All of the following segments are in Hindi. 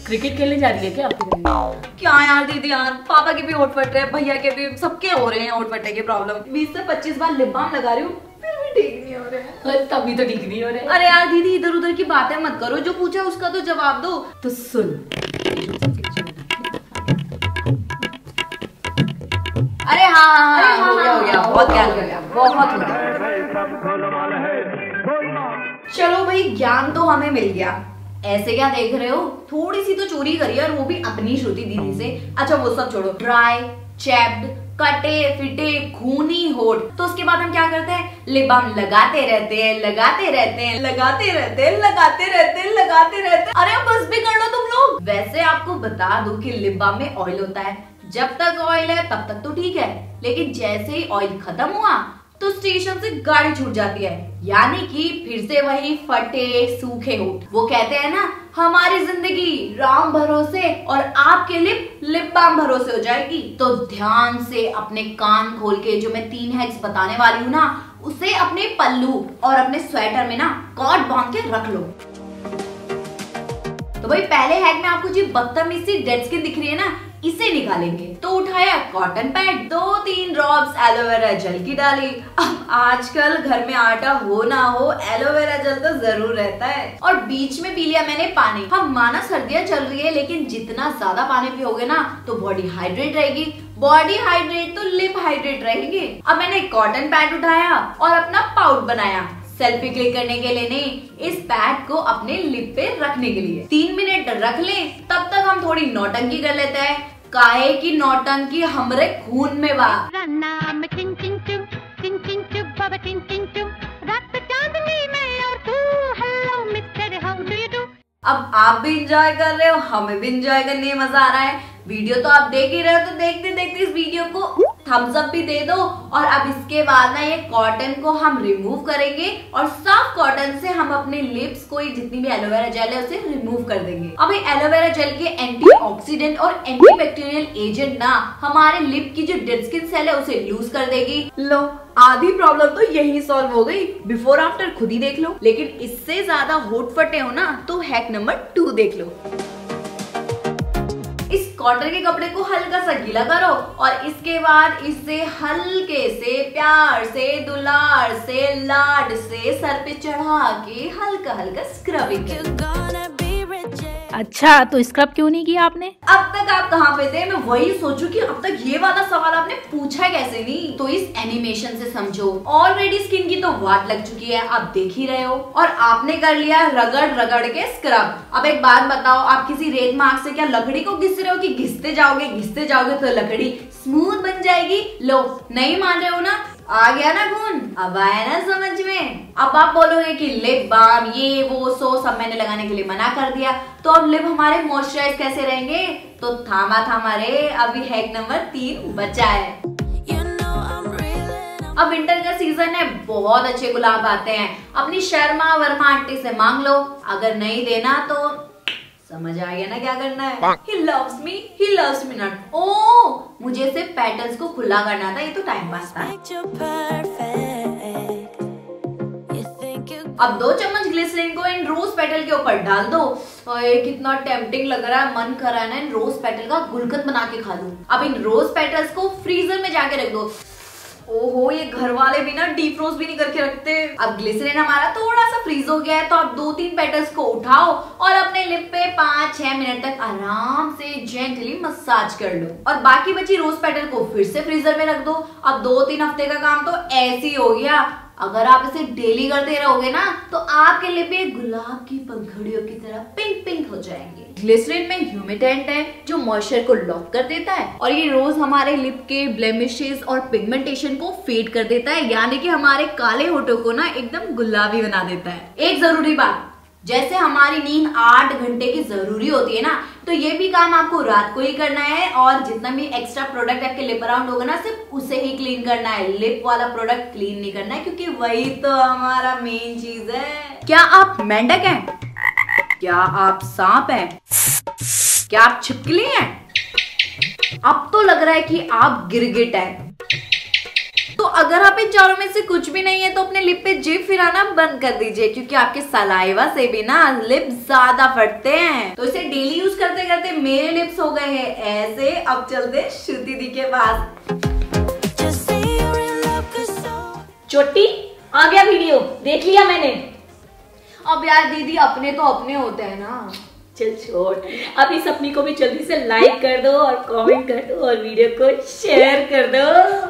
क्रिकेट खेलने जा रही है क्या आपकी बहन? क्या यार दीदी यार, पापा के भी होठ फट रहे हैं, भैया के भी, सबके हो रहे हैं होठ फटने के प्रॉब्लम। 20 से 25 बार लिप बाम लगा रही हूँ फिर भी ठीक नहीं हो रहे हैं। अरे तभी तो ठीक नहीं हो रहे। अरे यार दीदी इधर उधर की बातें मत करो, जो पूछा उसका तो जवाब दो। तो सुन, अरे हाँ, हो गया, बहुत ज्ञान हो गया, बहुत हो गया। चलो भाई, ज्ञान तो हमें मिल गया। ऐसे क्या देख रहे हो, थोड़ी सी तो चोरी करी और वो भी अपनी श्रुति दीदी से। अच्छा वो सब छोड़ो, ड्राई, चैप्ड, कटे फिटे खूनी होठ, तो उसके बाद हम क्या करते हैं, लिप बाम लगाते रहते हैं, लगाते रहते हैं, लगाते रहते हैं, लगाते रहते हैं, लगाते रहते हैं। अरे बस भी कर लो तुम लोग। वैसे आपको बता दूं कि लिप बाम में ऑयल होता है, जब तक ऑयल है तब तक तो ठीक है, लेकिन जैसे ही ऑयल खत्म हुआ तो स्टेशन से गाड़ी छूट जाती है, यानी कि फिर से वही फटे सूखे होठ। वो कहते हैं ना, हमारी जिंदगी राम भरोसे और आपके लिप बाम भरोसे हो जाएगी। तो ध्यान से अपने कान खोल के जो मैं 3 हैक्स बताने वाली हूँ ना, उसे अपने पल्लू और अपने स्वेटर में ना कॉर्ड बांध के रख लो। तो भाई पहले हैक में आपको जो बदतमीज सी डेड स्किन दिख रही है ना, इसे निकालेंगे। तो उठाया cotton pad, 2-3 drops aloe vera gel की डाली। अब आजकल घर में आटा हो ना हो, एलोवेरा जेल तो जरूर रहता है। और बीच में पी लिया मैंने पानी। हम माना सर्दियां चल रही है, लेकिन जितना ज्यादा पानी पियोगे ना तो बॉडी हाइड्रेट रहेगी, बॉडी हाइड्रेट तो लिप हाइड्रेट रहेंगे। अब मैंने कॉटन पैड उठाया और अपना पाउच बनाया, सेल्फी क्लिक करने के लिए नहीं, इस पैड को अपने लिप पे रखने के लिए। 3 मिनट रख लें, तब तक हम थोड़ी नौटंकी कर लेते हैं। काहे की नौटंकी हमरे खून में बा। अब आप भी इंजॉय कर रहे हो, हमें भी इंजॉय करने में मजा आ रहा है। वीडियो तो आप देख ही रहे हो, तो देखते देखते इस वीडियो को थम्स अप भी दे दो। और अब इसके बाद ना ये कॉटन को हम रिमूव करेंगे और साफ कॉटन से हम अपने लिप्स को जितनी भी एलोवेरा जेल है उसे रिमूव कर देंगे। अब एलोवेरा जेल के एंटीऑक्सीडेंट और एंटीबैक्टीरियल एजेंट ना हमारे लिप की जो डेड स्किन सेल है उसे लूज कर देगी। लो, आधी प्रॉब्लम तो यही सॉल्व हो गई। बिफोर आफ्टर खुद ही देख लो। लेकिन इससे ज्यादा होठ फटे हो ना तो हैक नंबर 2 देख लो। इस कॉटन के कपड़े को हल्का सा गीला करो और इसके बाद इसे हल्के से प्यार से दुलार से लाड से सर पे चढ़ा के हल्का हल्का स्क्रबिंग करो। अच्छा तो स्क्रब क्यों नहीं किया आपने? अब तक आप कहाँ पे थे? मैं वही सोचूं कि अब तक ये वाला सवाल आपने पूछा कैसे नहीं। तो इस एनिमेशन से समझो, ऑलरेडी स्किन की तो वाट लग चुकी है, आप देख ही रहे हो, और आपने कर लिया रगड़ रगड़ के स्क्रब। अब एक बात बताओ, आप किसी रेत मार्ग से क्या लकड़ी को घिस रहे हो कि घिसते जाओगे तो लकड़ी स्मूथ बन जाएगी? लो, नहीं मान रहे हो ना? आ गया ना खून, अब आया ना समझ में? अब आप बोलोगे कि लिप बाम ये वो सो सब मैंने लगाने के लिए मना कर दिया, तो अब लिप हमारे मॉइस्चराइज कैसे रहेंगे? तो थामा रे, अभी हैक नंबर 3 बचा है। अब विंटर का सीजन है, बहुत अच्छे गुलाब आते हैं। अपनी शर्मा वर्मा आंटी से मांग लो, अगर नहीं देना तो समझ आ गया ना क्या करना है। He loves me not। ओह, मुझे सिर्फ पेटल्स को खुला करना था, ये तो टाइम पास था। अब 2 चम्मच ग्लिसरीन को इन रोज पेटल के ऊपर डाल दो। ओए कितना टेम्पटिंग लग रहा है, मन कर रहा है ना इन रोज पेटल का गुलकंद बना के खा लूं। अब इन रोज पेटल्स को फ्रीजर में जाके रख दो। ओहो, ये घर वाले भी ना डीप फ्रोज भी नहीं करके रखते। अब ग्लिसरीन हमारा थोड़ा सा फ्रीज हो गया है, तो आप 2-3 पेटल्स को उठाओ और अपने लिप पे 5-6 मिनट तक आराम से जेंटली मसाज कर लो। और बाकी बची रोज पेटल को फिर से फ्रीजर में रख दो। अब 2-3 हफ्ते का काम तो ऐसे ही हो गया। अगर आप इसे डेली करते रहोगे ना तो आपके लिप गुलाब की पंखुड़ियों की तरह पिंक पिंक हो जाएंगे। ग्लिसरीन में ह्यूमिडेंट है जो मॉइस्चर को लॉक कर देता है, और ये रोज हमारे लिप के ब्लेमिशेस और पिगमेंटेशन को फेड कर देता है, यानी कि हमारे काले होठों को ना एकदम गुलाबी बना देता है। एक जरूरी बात, जैसे हमारी नींद 8 घंटे की जरूरी होती है ना, तो ये भी काम आपको रात को ही करना है। और जितना भी एक्स्ट्रा प्रोडक्ट आपके लिप अराउंड होगा ना, सिर्फ उसे ही क्लीन करना है। लिप वाला प्रोडक्ट क्लीन नहीं करना है, क्योंकि वही तो हमारा मेन चीज है। क्या आप मेंढक हैं? क्या आप सांप हैं? क्या आप छिपकली हैं? अब तो लग रहा है कि आप गिरगिट हैं। तो तो अगर आप इन चारों में से कुछ भी नहीं है तो अपने लिप पे जिप फिराना बंद कर दीजिए, क्योंकि आपके सलाइवा से भी ना लिप ज्यादा फटते हैं। तो इसे डेली यूज करते करते मेरे लिप्स हो गए हैं ऐसे। अब चलते श्रुति दी के पास। छोटी आ गया वीडियो, देख लिया मैंने। अब यार दीदी अपने तो अपने होते हैं ना। चल छोड़, अब इस अपनी को भी जल्दी से लाइक कर दो और कमेंट कर दो और वीडियो को शेयर कर दो।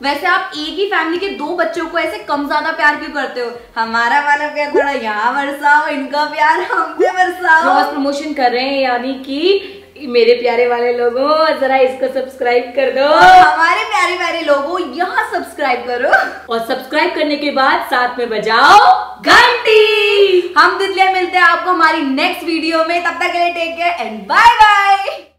वैसे आप एक ही फैमिली के 2 बच्चों को ऐसे कम ज्यादा प्यार क्यों करते हो? हमारा वाला प्यार थोड़ा यहाँ बरसाओ, इनका प्यार हम पे बरसाओ। क्रॉस प्रमोशन कर रहे हैं, यानी कि मेरे प्यारे वाले लोगों जरा इसको सब्सक्राइब कर दो। हमारे प्यारे प्यारे लोगों यहाँ सब्सक्राइब करो और सब्सक्राइब करने के बाद साथ में बजाओ घंटी। हम तितलियां मिलते हैं आपको हमारी नेक्स्ट वीडियो में। तब तक के लिए take care and bye bye.